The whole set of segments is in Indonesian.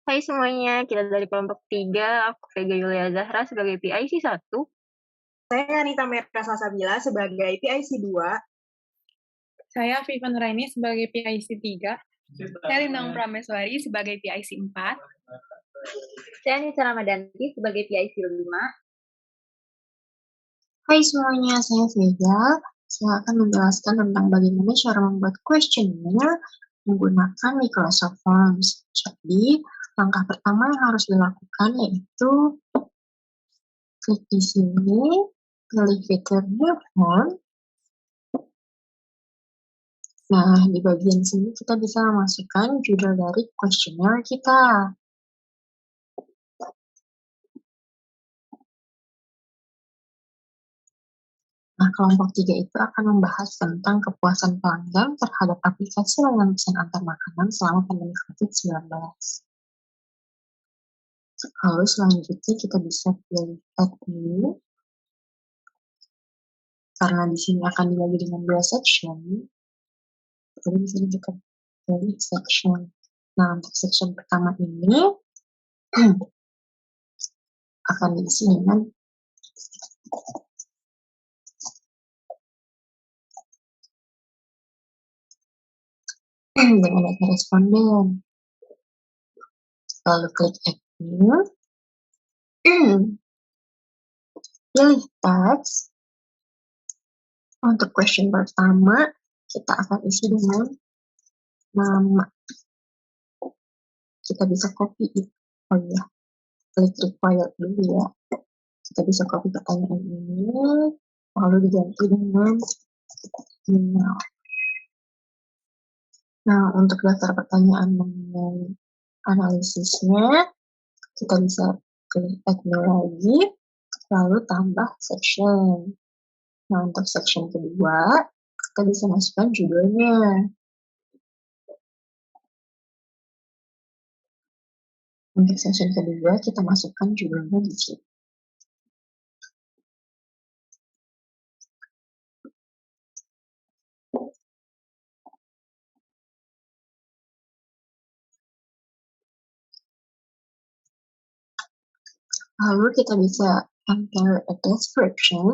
Hai semuanya, kita dari kelompok 3, aku Vega Yulia Zahra sebagai PIC 1. Saya Anita Merta Salsabila sebagai PIC 2. Saya Vivian Raini sebagai PIC 3. Saya Lindang Prameswari sebagai PIC 4. Saya Nisa Ramadanti sebagai PIC 5. Hai semuanya, saya Vega. Saya akan menjelaskan tentang bagaimana cara membuat questionnaire menggunakan Microsoft Forms. Jadi, langkah pertama yang harus dilakukan yaitu klik di sini, pilih fitur New Form. Nah, di bagian sini kita bisa memasukkan judul dari questionnaire kita. Nah, kelompok 3 itu akan membahas tentang kepuasan pelanggan terhadap aplikasi layanan pesan antar makanan selama pandemi COVID-19. Lalu selanjutnya kita bisa pilih Add New. Karena di sini akan dibagi dengan 2 section, jadi di sini kita pilih section. Nah, untuk section pertama ini akan diisi dengan data responden. Lalu klik Add New. Pilih text. Untuk question pertama, kita akan isi dengan nama. Kita bisa copy itu. Oh iya, klik required dulu ya. Kita bisa copy pertanyaan ini, lalu diganti dengan email. Nah, untuk daftar pertanyaan mengenai analisisnya, kita bisa klik add new lagi, lalu tambah section. Nah, untuk section kedua, kita bisa masukkan judulnya. Untuk section kedua, kita masukkan judulnya di sini. Lalu kita bisa enter a description.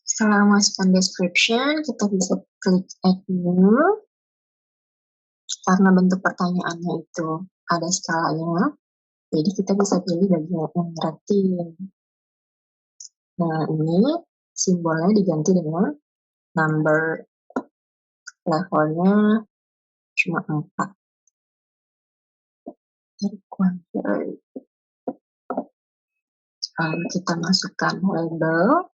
Setelah masukkan description, kita bisa klik add new. Karena bentuk pertanyaannya itu ada skalanya, jadi kita bisa pilih bagian yang ngeratin. Nah, ini simbolnya diganti dengan number. Levelnya cuma 4. Lalu kita masukkan label.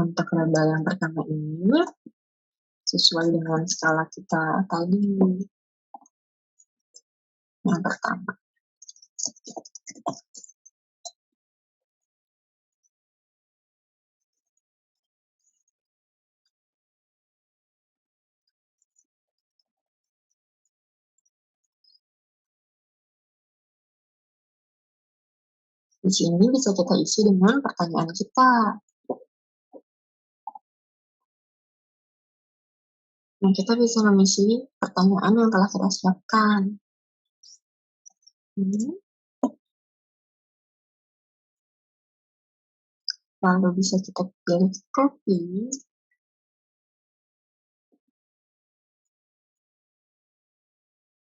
Untuk label yang pertama ini, sesuai dengan skala kita tadi. Yang pertama. Di sini bisa kita isi dengan pertanyaan kita. Nah, kita bisa mengisi pertanyaan yang telah kita siapkan. Lalu bisa kita pilih copy.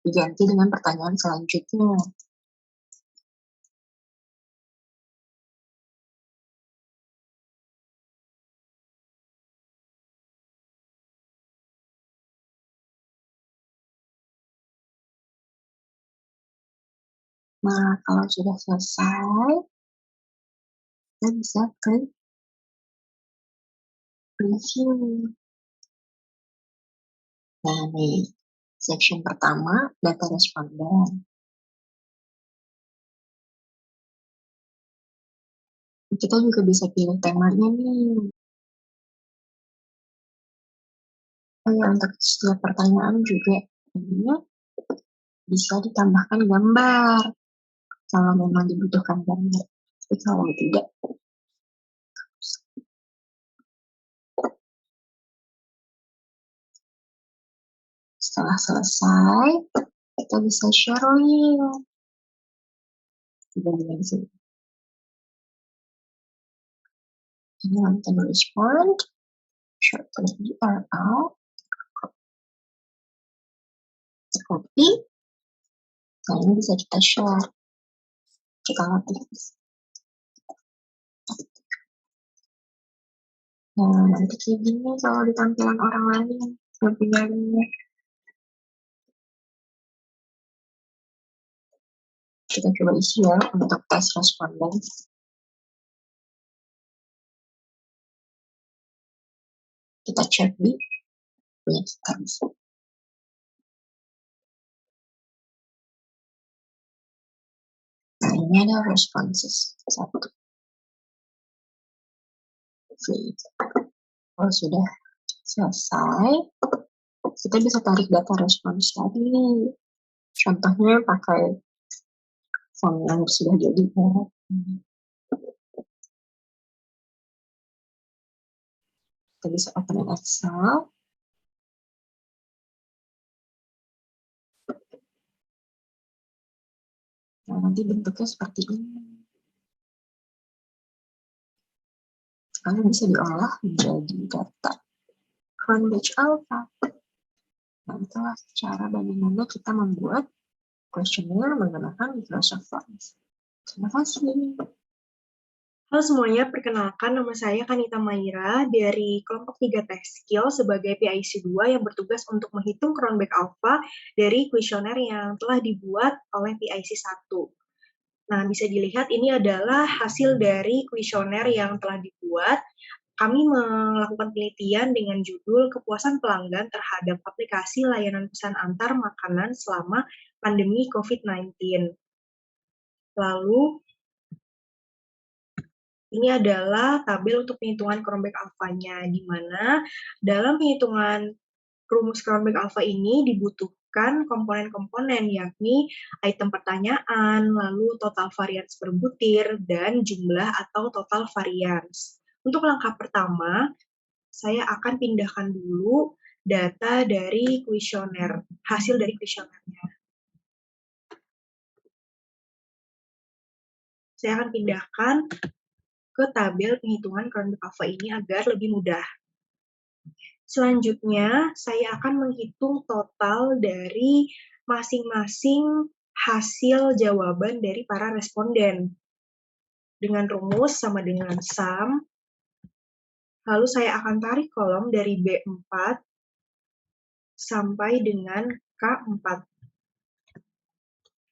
Diganti dengan pertanyaan selanjutnya. Nah, kalau sudah selesai, kita bisa klik review. Nah, nih, section pertama, data responden. Kita juga bisa pilih temanya nih. Oh ya, untuk setiap pertanyaan juga ini bisa ditambahkan gambar. Kalau memang dibutuhkan gambar. Tapi kalau tidak, Setelah selesai, kita bisa share link. Dibandingkan di sini. Ini nanti respond, short link URL, copy, nah ini bisa kita share. Kita latih. Nah, nanti kayak gini kalau di tampilan orang lain, webinarnya. Kita coba isi ya untuk tes responden. Kita cek di punya kita bisa. Nah, ini ada responses. Satu. Kalau sudah selesai, kita bisa tarik data respons tadi. Contohnya pakai form yang sudah jadi. Kita bisa open Excel. Nah, nanti bentuknya seperti ini. Lalu bisa diolah menjadi data Cronbach Alpha. Nah, itulah cara bagaimana kita membuat questionnaire menggunakan Microsoft Forms. Terima kasih. Halo semuanya, perkenalkan nama saya Kanita Maira dari kelompok 3 Tech Skill sebagai PIC 2 yang bertugas untuk menghitung Cronbach Alpha dari kuesioner yang telah dibuat oleh PIC 1. Nah, bisa dilihat ini adalah hasil dari kuesioner yang telah dibuat. Kami melakukan penelitian dengan judul kepuasan pelanggan terhadap aplikasi layanan pesan antar makanan selama pandemi COVID-19. Lalu, ini adalah tabel untuk penghitungan Cronbach Alpha-nya, di mana dalam penghitungan rumus Cronbach Alpha ini dibutuhkan komponen-komponen, yakni item pertanyaan, lalu total varians per butir, dan jumlah atau total varians. Untuk langkah pertama, saya akan pindahkan dulu data dari kuesioner, hasil dari kuesionernya. Saya akan pindahkan ke tabel penghitungan Cronbach Alpha ini agar lebih mudah. Selanjutnya, saya akan menghitung total dari masing-masing hasil jawaban dari para responden. Dengan rumus sama dengan sum, lalu saya akan tarik kolom dari B4 sampai dengan K4.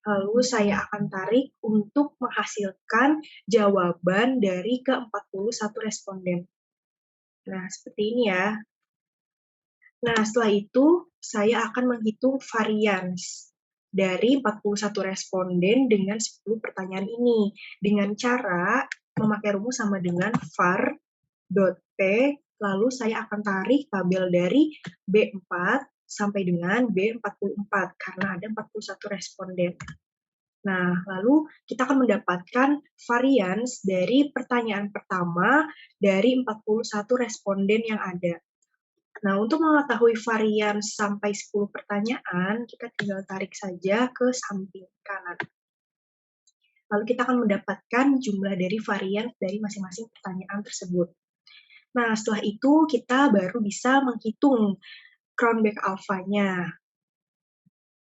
Lalu saya akan tarik untuk menghasilkan jawaban dari ke-41 responden. Nah, seperti ini ya. Nah, setelah itu saya akan menghitung varians dari 41 responden dengan 10 pertanyaan ini dengan cara memakai rumus sama dengan var.p, lalu saya akan tarik tabel dari B4 sampai dengan B44 karena ada 41 responden. Nah, lalu kita akan mendapatkan varians dari pertanyaan pertama dari 41 responden yang ada. Nah, untuk mengetahui varian sampai 10 pertanyaan, kita tinggal tarik saja ke samping kanan. Lalu kita akan mendapatkan jumlah dari varian dari masing-masing pertanyaan tersebut. Nah, setelah itu kita baru bisa menghitung Cronbach Alpha-nya.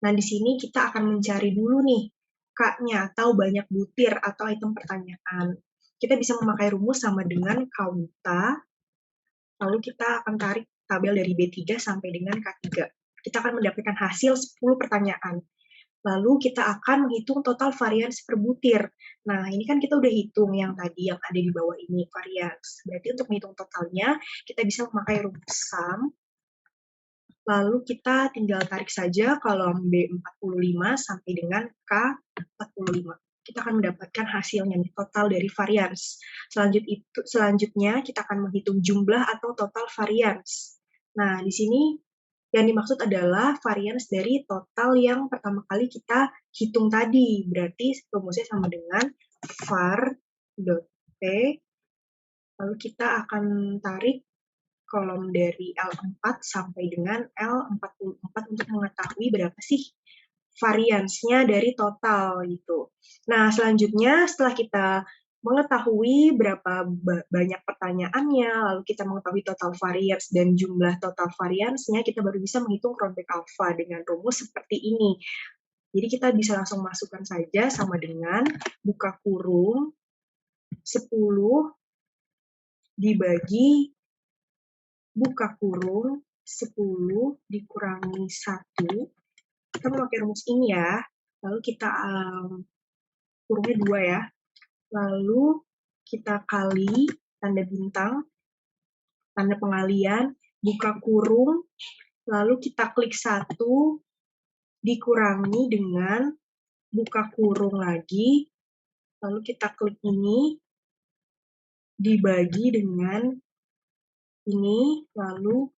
Nah, di sini kita akan mencari dulu nih K-nya atau banyak butir atau item pertanyaan. Kita bisa memakai rumus sama dengan Kaunta, lalu kita akan tarik tabel dari B3 sampai dengan K3. Kita akan mendapatkan hasil 10 pertanyaan. Lalu kita akan menghitung total varians per butir. Nah, ini kan kita udah hitung yang tadi yang ada di bawah ini, varians. Berarti untuk menghitung totalnya, kita bisa memakai rumus sum. Lalu kita tinggal tarik saja kolom B45 sampai dengan K45. Kita akan mendapatkan hasilnya, total dari varians. Selanjutnya, kita akan menghitung jumlah atau total varians. Nah, di sini yang dimaksud adalah varians dari total yang pertama kali kita hitung tadi. Berarti rumusnya sama dengan var.p, lalu kita akan tarik kolom dari L4 sampai dengan L44 untuk mengetahui berapa sih variansnya dari total gitu. Nah, selanjutnya setelah kita mengetahui berapa banyak pertanyaannya, lalu kita mengetahui total varians dan jumlah total variansnya, kita baru bisa menghitung Cronbach alpha dengan rumus seperti ini. Jadi kita bisa langsung masukkan saja sama dengan buka kurung 10 dibagi buka kurung 10 dikurangi 1. Kita memakai rumus ini ya. Lalu kita kurungnya 2 ya. Lalu kita kali tanda bintang, tanda pengalian, buka kurung, lalu kita klik 1, dikurangi dengan buka kurung lagi, lalu kita klik ini, dibagi dengan ini, lalu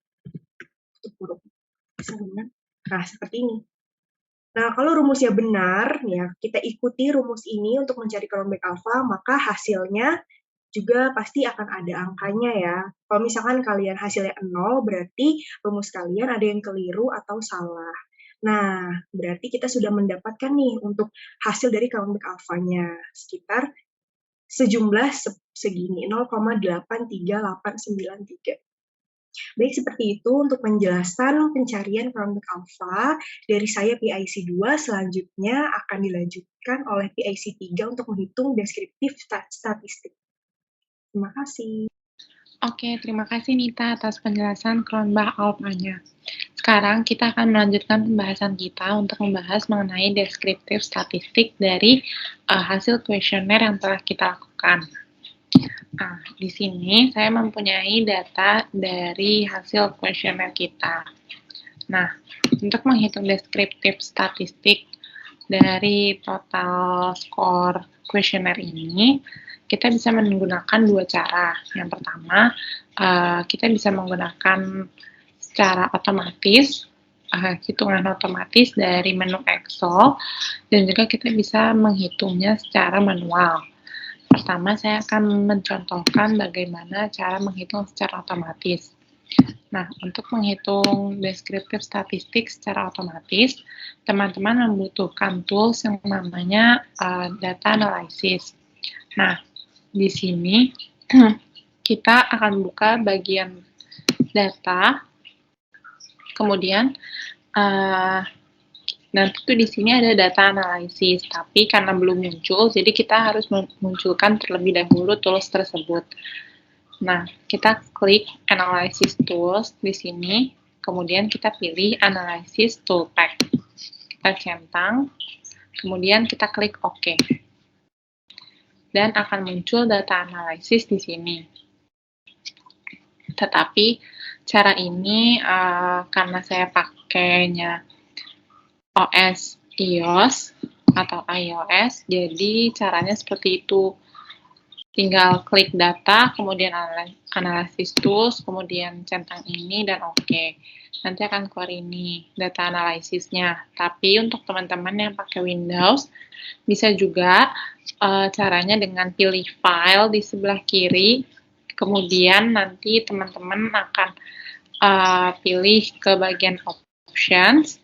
tutup kurung. Nah, seperti ini. Nah, kalau rumusnya benar, ya kita ikuti rumus ini untuk mencari Cronbach alpha, maka hasilnya juga pasti akan ada angkanya ya. Kalau misalkan kalian hasilnya 0, berarti rumus kalian ada yang keliru atau salah. Nah, berarti kita sudah mendapatkan nih untuk hasil dari Cronbach alpha-nya sekitar sejumlah segini, 0,83893. Baik, seperti itu untuk penjelasan pencarian Cronbach alpha dari saya PIC 2. Selanjutnya akan dilanjutkan oleh PIC 3 untuk menghitung deskriptif statistik. Terima kasih. Oke, terima kasih Nita atas penjelasan Cronbach alpha-nya. Sekarang kita akan melanjutkan pembahasan kita untuk membahas mengenai deskriptif statistik dari hasil kuesioner yang telah kita lakukan. Nah, di sini saya mempunyai data dari hasil kuesioner kita. Nah, untuk menghitung deskriptif statistik dari total skor kuesioner ini, kita bisa menggunakan dua cara. Yang pertama, kita bisa menggunakan secara otomatis, hitungan otomatis dari menu Excel, dan juga kita bisa menghitungnya secara manual. Pertama, saya akan mencontohkan bagaimana cara menghitung secara otomatis. Nah, untuk menghitung deskriptif statistik secara otomatis, teman-teman membutuhkan tools yang namanya data analysis. Nah, di sini kita akan buka bagian data, kemudian nanti tuh di sini ada data analisis, tapi karena belum muncul, jadi kita harus memunculkan terlebih dahulu tools tersebut. Nah, kita klik Analysis Tools di sini, kemudian kita pilih Analysis Toolpath. Kita centang, kemudian kita klik OK. Dan akan muncul data analisis di sini. Tetapi cara ini karena saya pakainya OS iOS atau iOS, jadi caranya seperti itu. Tinggal klik data, kemudian analysis tools, kemudian centang ini, dan OK. Nanti akan keluar ini, data analisisnya. Tapi untuk teman-teman yang pakai Windows, bisa juga caranya dengan pilih file di sebelah kiri, kemudian nanti teman-teman akan pilih ke bagian options,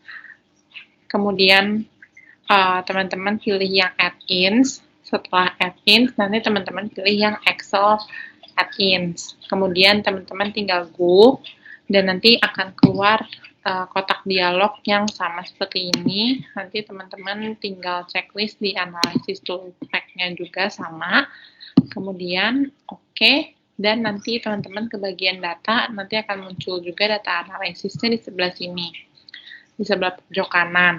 kemudian teman-teman pilih yang add-ins. Setelah add-ins, nanti teman-teman pilih yang Excel add-ins. Kemudian teman-teman tinggal go, dan nanti akan keluar kotak dialog yang sama seperti ini. Nanti teman-teman tinggal checklist di analysis toolpath-nya juga sama. Kemudian OK, dan nanti teman-teman ke bagian data, nanti akan muncul juga data analisisnya di sebelah sini, di sebelah pojok kanan.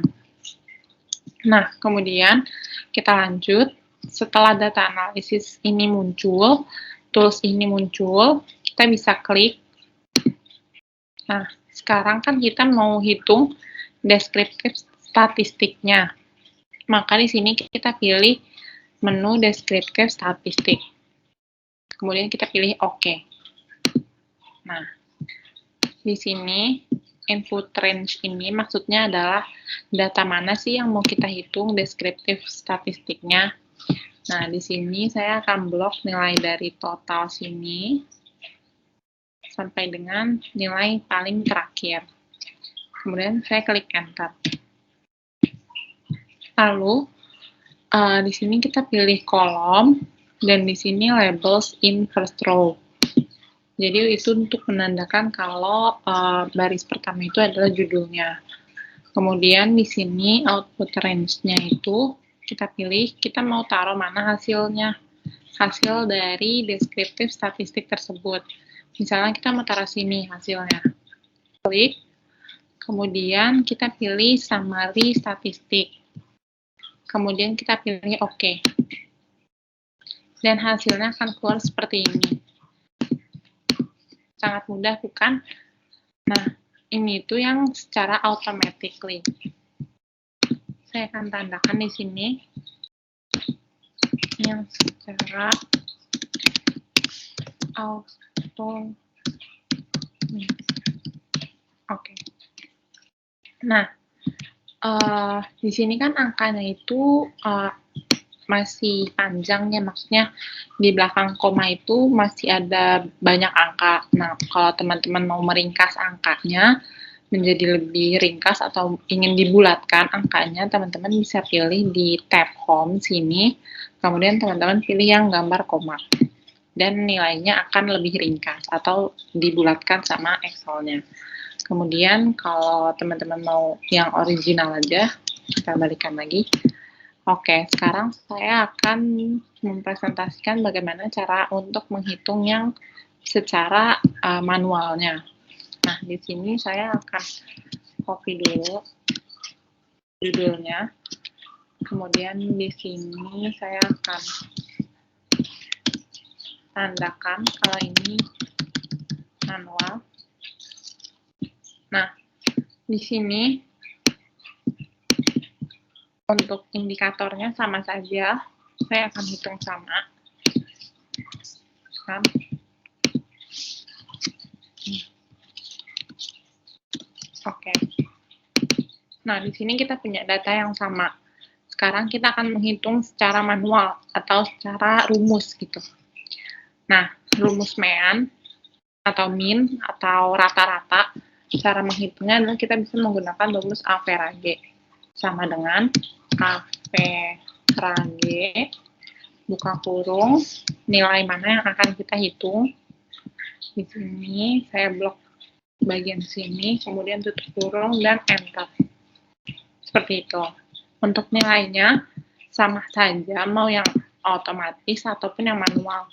Nah, kemudian kita lanjut. Setelah data analisis ini muncul, tools ini muncul, kita bisa klik. Nah, sekarang kan kita mau hitung deskriptif statistiknya. Maka di sini kita pilih menu deskriptif statistik. Kemudian kita pilih OK. Nah, di sini input range ini maksudnya adalah data mana sih yang mau kita hitung deskriptif statistiknya. Nah, di sini saya akan blok nilai dari total sini sampai dengan nilai paling terakhir. Kemudian saya klik enter. Lalu di sini kita pilih kolom dan di sini labels in first row. Jadi itu untuk menandakan kalau baris pertama itu adalah judulnya. Kemudian di sini output range-nya itu kita pilih, kita mau taruh mana hasilnya. Hasil dari deskriptif statistik tersebut. Misalnya kita mau taruh sini hasilnya. Klik. Kemudian kita pilih summary statistik. Kemudian kita pilih OK. Dan hasilnya akan keluar seperti ini. Sangat mudah, bukan? Nah, ini itu yang secara automatically. Saya akan tandakan di sini. Yang secara auto. Oke. Nah, di sini kan angkanya itu masih panjang ya, maksudnya di belakang koma itu masih ada banyak angka. Nah, kalau teman-teman mau meringkas angkanya menjadi lebih ringkas atau ingin dibulatkan angkanya, teman-teman bisa pilih di tab home sini, kemudian teman-teman pilih yang gambar koma. Dan nilainya akan lebih ringkas atau dibulatkan sama Excel-nya. Kemudian kalau teman-teman mau yang original aja, kita balikan lagi. Oke, sekarang saya akan mempresentasikan bagaimana cara untuk menghitung yang secara manualnya. Nah, di sini saya akan copy dulu judulnya. Kemudian di sini saya akan tandakan kalau ini manual. Nah, di sini untuk indikatornya sama saja, saya akan hitung sama. Kan? Oke. Nah, di sini kita punya data yang sama. Sekarang kita akan menghitung secara manual atau secara rumus gitu. Nah, rumus mean atau mean atau rata-rata, cara menghitungnya adalah kita bisa menggunakan rumus average. Sama dengan average, buka kurung, nilai mana yang akan kita hitung. Di sini saya blok bagian sini, kemudian tutup kurung dan enter. Seperti itu. Untuk nilainya sama saja mau yang otomatis ataupun yang manual.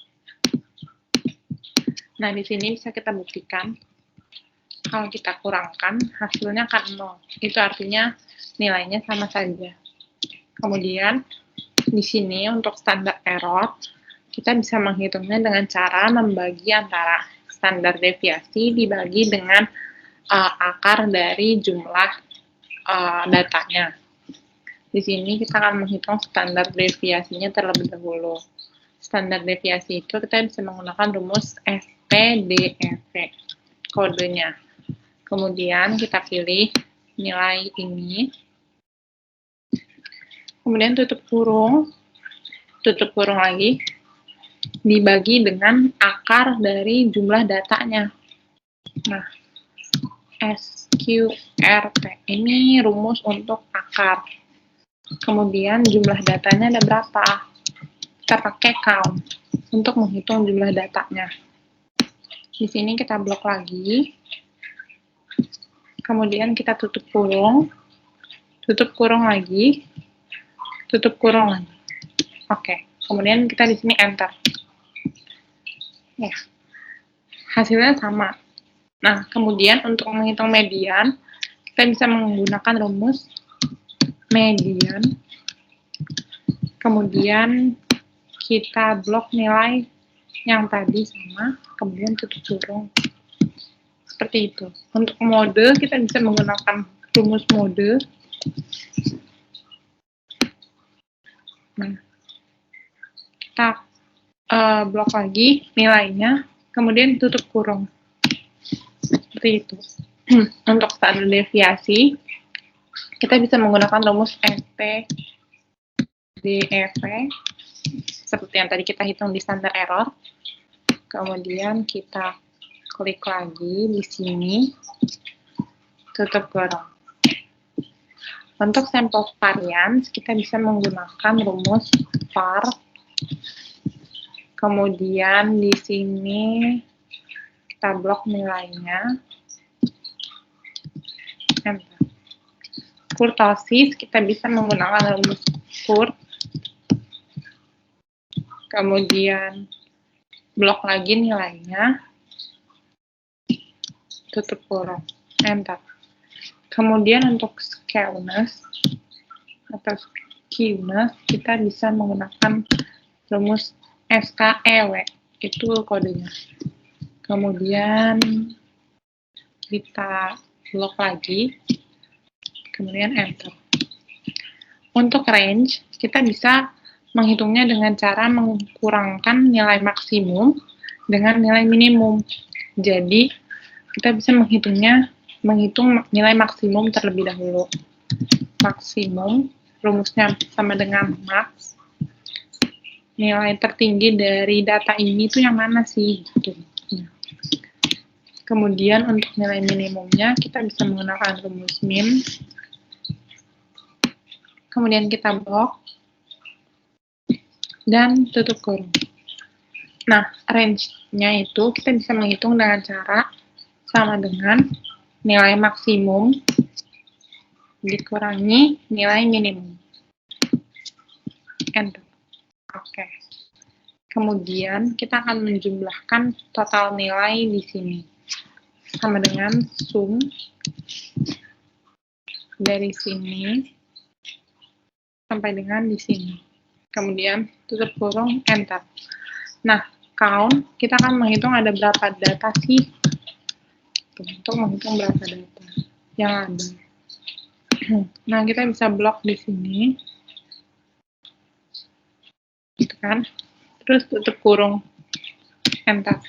Nah, di sini bisa kita buktikan kalau kita kurangkan hasilnya akan 0. Itu artinya nilainya sama saja. Kemudian di sini untuk standar error kita bisa menghitungnya dengan cara membagi antara standar deviasi dibagi dengan akar dari jumlah datanya. Di sini kita akan menghitung standar deviasinya terlebih dahulu. Standar deviasi itu kita bisa menggunakan rumus STDEV, kodenya. Kemudian kita pilih nilai ini. Kemudian tutup kurung lagi, dibagi dengan akar dari jumlah datanya. Nah, SQRT, ini rumus untuk akar. Kemudian jumlah datanya ada berapa? Kita pakai count untuk menghitung jumlah datanya. Di sini kita blok lagi. Kemudian kita tutup kurung lagi, tutup kurung lagi. Oke, kemudian kita di sini enter. Ya, hasilnya sama. Nah, kemudian untuk menghitung median, kita bisa menggunakan rumus median. Kemudian kita blok nilai yang tadi sama, kemudian tutup kurung. Seperti itu. Untuk mode, kita bisa menggunakan rumus mode. Nah, kita blok lagi nilainya, kemudian tutup kurung. Seperti itu. Untuk standar deviasi, kita bisa menggunakan rumus STDEV, seperti yang tadi kita hitung di standar error. Kemudian kita klik lagi di sini, tutup kurung. Untuk sampel varians, kita bisa menggunakan rumus var. Kemudian di sini kita blok nilainya. Enter. Kurtosis, kita bisa menggunakan rumus kurt. Kemudian blok lagi nilainya. Tutup kurung. Enter. Kemudian untuk skewness atau skewness, kita bisa menggunakan rumus SKEW, itu kodenya. Kemudian kita blok lagi, kemudian enter. Untuk range, kita bisa menghitungnya dengan cara mengkurangkan nilai maksimum dengan nilai minimum. Jadi, kita bisa menghitung nilai maksimum terlebih dahulu. Maksimum, rumusnya sama dengan max. Nilai tertinggi dari data ini tuh yang mana sih? Gitu. Kemudian untuk nilai minimumnya, kita bisa menggunakan rumus min. Kemudian kita blok. Dan tutup kurung. Nah, range-nya itu kita bisa menghitung dengan cara sama dengan nilai maksimum dikurangi nilai minimum. Enter. Oke. Kemudian kita akan menjumlahkan total nilai di sini. Sama dengan sum dari sini sampai dengan di sini. Kemudian tutup kurung, enter. Nah, count, kita akan menghitung ada berapa data sih. Untuk menghitung berapa data yang ada. Nah, kita bisa blok di sini. Gitu kan. Terus tutup kurung, enter.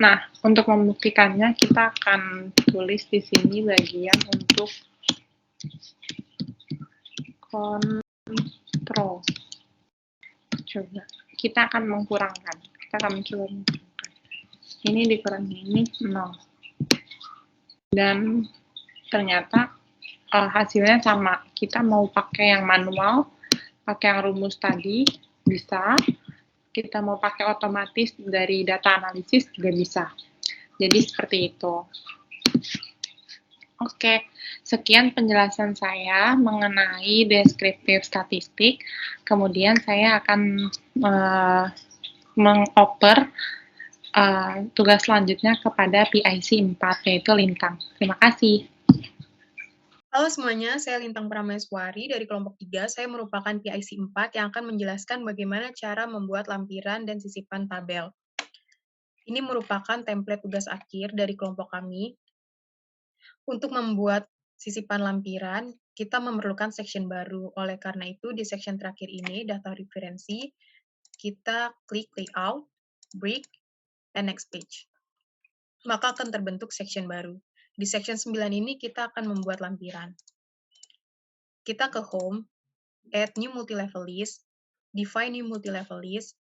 Nah, untuk membuktikannya, kita akan tulis di sini bagian untuk kontrol. Coba, kita akan mengkurangkan. Kita akan mencoba mengkurangkan. Ini dikurangi ini 0. Dan ternyata hasilnya sama. Kita mau pakai yang manual, pakai yang rumus tadi, bisa. Kita mau pakai otomatis dari data analisis juga bisa. Jadi seperti itu. Oke, sekian penjelasan saya mengenai deskriptif statistik. Kemudian saya akan mengoper tugas selanjutnya kepada PIC 4, yaitu Lintang. Terima kasih. Halo semuanya, saya Lintang Prameswari dari kelompok 3. Saya merupakan PIC 4 yang akan menjelaskan bagaimana cara membuat lampiran dan sisipan tabel. Ini merupakan template tugas akhir dari kelompok kami. Untuk membuat sisipan lampiran, kita memerlukan section baru. Oleh karena itu, di section terakhir ini, data referensi, kita klik layout, break, and next page. Maka akan terbentuk section baru. Di section 9 ini, kita akan membuat lampiran. Kita ke home, add new multi-level list, define new multi-level list.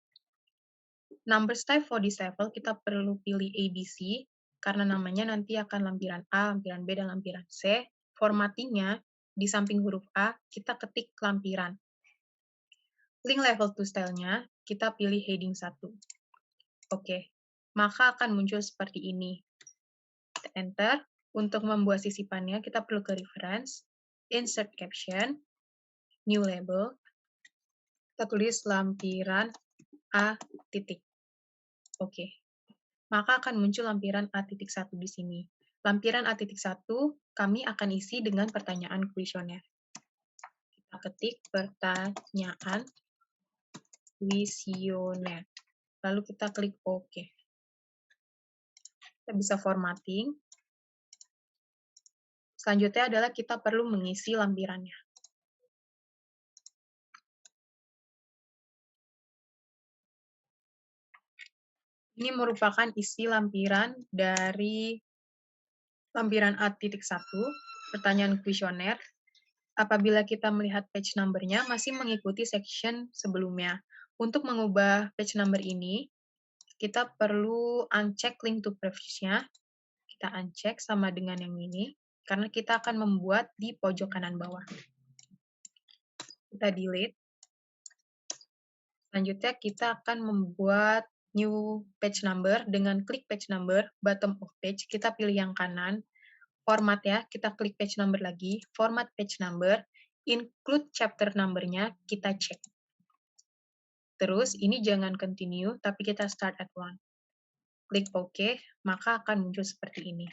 Numbers type for this level, kita perlu pilih ABC, karena namanya nanti akan lampiran A, lampiran B, dan lampiran C. Formattingnya, di samping huruf A, kita ketik lampiran. Link level to style-nya, kita pilih heading 1. Oke, maka akan muncul seperti ini. Kita enter. Untuk membuat sisipannya, kita perlu ke reference, insert caption, new label, kita tulis lampiran A titik. Oke, maka akan muncul lampiran A.1 di sini. Lampiran A.1 kami akan isi dengan pertanyaan kuesioner. Kita ketik pertanyaan kuesioner. Lalu kita klik OK. Kita bisa formatting. Selanjutnya adalah kita perlu mengisi lampirannya. Ini merupakan isi lampiran dari lampiran A.1, pertanyaan kuesioner. Apabila kita melihat page number-nya, masih mengikuti section sebelumnya. Untuk mengubah page number ini, kita perlu uncheck link to previous-nya. Kita uncheck sama dengan yang ini, karena kita akan membuat di pojok kanan bawah. Kita delete. Selanjutnya kita akan membuat new page number dengan klik page number, bottom of page, kita pilih yang kanan. Format ya, kita klik page number lagi, format page number, include chapter number-nya, kita cek. Terus, ini jangan continue, tapi kita start at one. Klik OK, maka akan muncul seperti ini.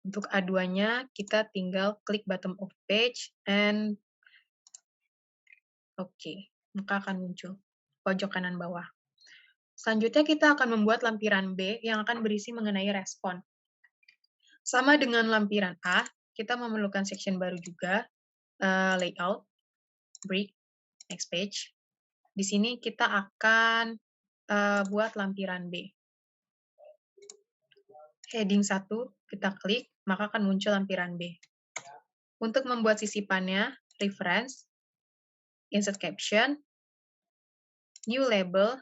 Untuk A2-nya, kita tinggal klik bottom of page, and OK, maka akan muncul pojok kanan bawah. Selanjutnya, kita akan membuat lampiran B yang akan berisi mengenai respon. Sama dengan lampiran A, kita memerlukan section baru juga, layout, break, next page. Di sini kita akan buat lampiran B. Heading 1, kita klik, maka akan muncul lampiran B. Untuk membuat sisipannya, reference, insert caption, new label,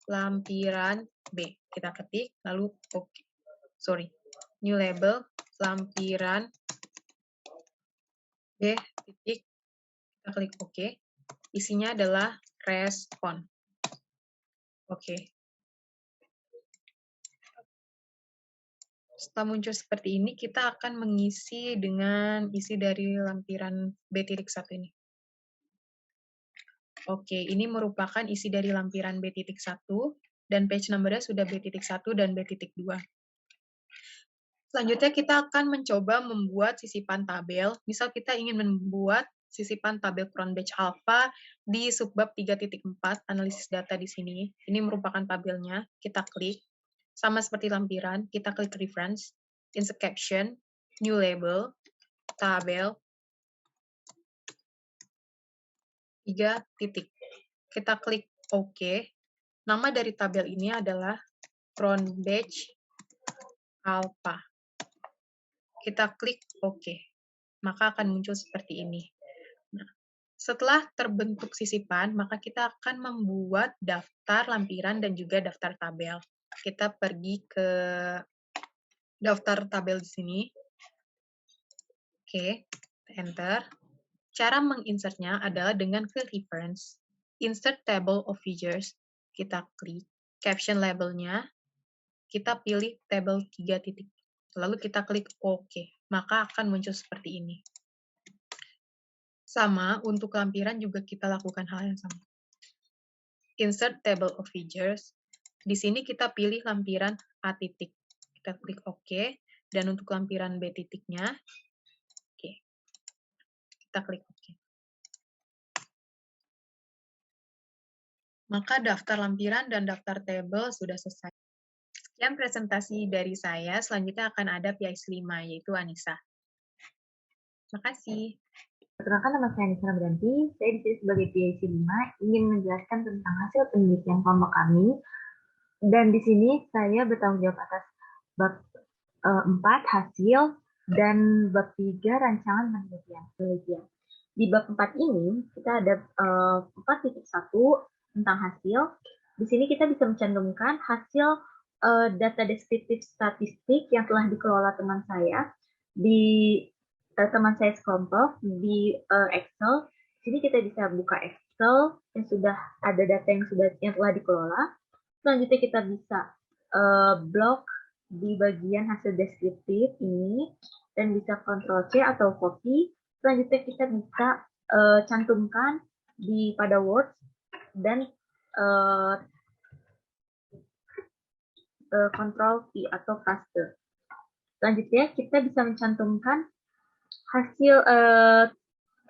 lampiran B. Kita ketik, lalu OK. New label, lampiran B, titik, kita klik OK. Isinya adalah respon. Oke. Setelah muncul seperti ini, kita akan mengisi dengan isi dari lampiran B.1 ini. Oke, ini merupakan isi dari lampiran B.1, dan page number-nya sudah B.1 dan B.2. Selanjutnya, kita akan mencoba membuat sisipan tabel. Misal kita ingin membuat sisipan tabel front batch alpha di subbab 3.4, analisis data di sini. Ini merupakan tabelnya. Kita klik. Sama seperti lampiran, kita klik reference, insert caption, new label, tabel, 3 titik. Kita klik OK. Nama dari tabel ini adalah front batch alpha. Kita klik OK. Maka akan muncul seperti ini. Nah, setelah terbentuk sisipan, maka kita akan membuat daftar lampiran dan juga daftar tabel. Kita pergi ke daftar tabel di sini. Oke, enter. Cara menginsertnya adalah dengan klik reference, insert table of figures, kita klik, caption labelnya, kita pilih table 3 titik. Lalu kita klik OK, maka akan muncul seperti ini. Sama, untuk lampiran juga kita lakukan hal yang sama. Insert table of figures, di sini kita pilih lampiran A titik. Kita klik OK, dan untuk lampiran B titiknya, oke, kita klik OK. Maka daftar lampiran dan daftar tabel sudah selesai. Sekian presentasi dari saya, selanjutnya akan ada PI 5, yaitu Anissa. Terima kasih. Perkenalkan, nama saya Anissa Ramadhanti. Saya di sini sebagai PIC 5 ingin menjelaskan tentang hasil penelitian kelompok kami. Dan di sini saya bertanggung jawab atas bab 4 hasil dan bab 3 rancangan penelitian. Di bab 4 ini kita ada 4.1 tentang hasil. Di sini kita bisa mencantumkan hasil data deskriptif statistik yang telah dikelola teman saya di teman saya sekelompok di Excel. Di sini kita bisa buka Excel yang sudah ada data yang telah dikelola. Selanjutnya kita bisa blok di bagian hasil deskriptif ini dan bisa Ctrl C atau copy. Selanjutnya kita bisa cantumkan pada Word dan Ctrl V atau paste. Selanjutnya kita bisa mencantumkan hasil,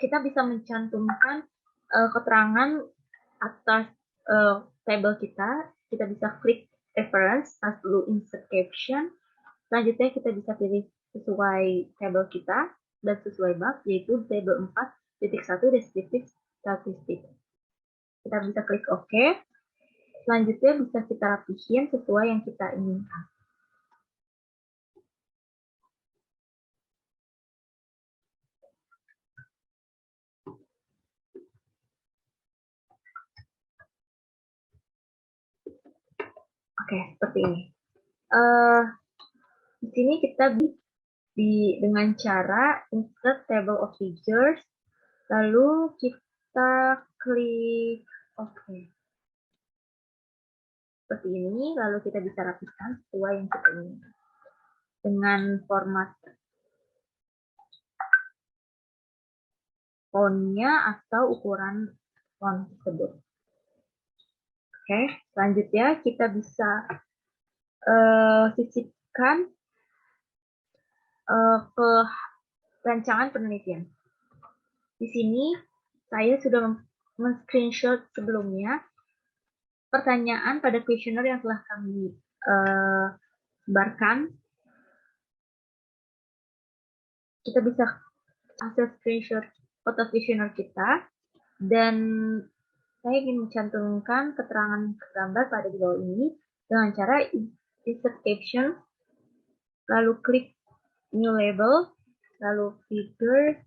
kita bisa mencantumkan keterangan atas tabel kita. Kita bisa klik reference, lalu insert caption. Selanjutnya kita bisa pilih sesuai tabel kita dan sesuai bab, yaitu tabel 4.1 deskriptif statistik. Kita bisa klik OK. Selanjutnya bisa kita rapihin sesuai yang kita inginkan. Oke, seperti ini. Di sini kita dengan cara insert table of features, lalu kita klik OK. Seperti ini, lalu kita bisa rapikan sesuai yang kita inginkan dengan format font-nya atau ukuran font tersebut. Oke, selanjutnya kita bisa sisipkan ke rancangan penelitian. Di sini saya sudah men-screenshot sebelumnya pertanyaan pada kuesioner yang telah kami sebarkan. Kita bisa hasil screenshot foto kuesioner kita, dan saya ingin mencantumkan keterangan gambar pada di bawah ini dengan cara insert caption, lalu klik new label, lalu figure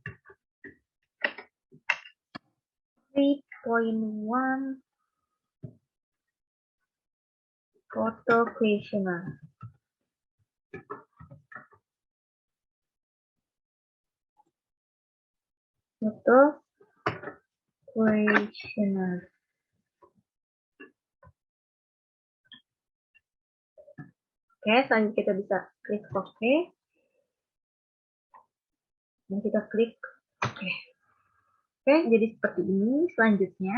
3.1 photo questionnaire. Foto questionnaire. Oke, selanjutnya kita bisa klik OK. Dan kita klik OK. Oke, jadi seperti ini. Selanjutnya,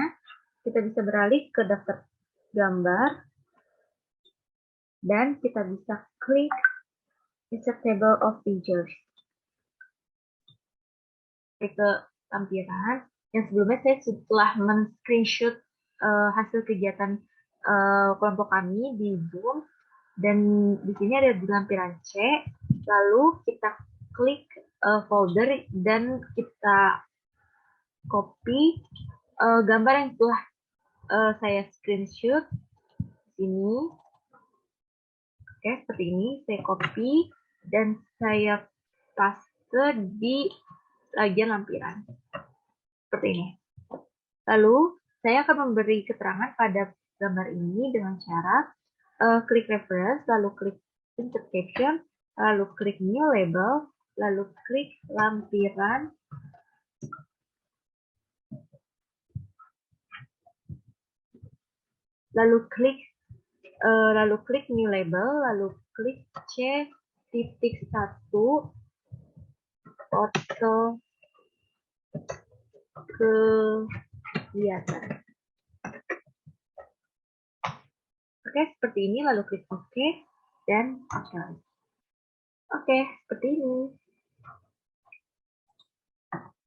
kita bisa beralih ke daftar gambar. Dan kita bisa klik insert table of features. Ke tampilan yang sebelumnya saya setelah men-screenshot hasil kegiatan kelompok kami di Zoom, dan di sini ada di lampiran C, lalu kita klik folder dan kita copy gambar yang telah saya screenshot di sini. Oke, seperti ini saya copy dan saya paste di bagian lampiran. Seperti ini. Lalu, saya akan memberi keterangan pada gambar ini dengan cara klik reference, lalu klik insert caption, lalu klik new label, lalu klik lampiran, lalu klik new label, lalu klik C.1 foto kegiatan. Oke, seperti ini, lalu klik OK dan OK. Oke, seperti ini.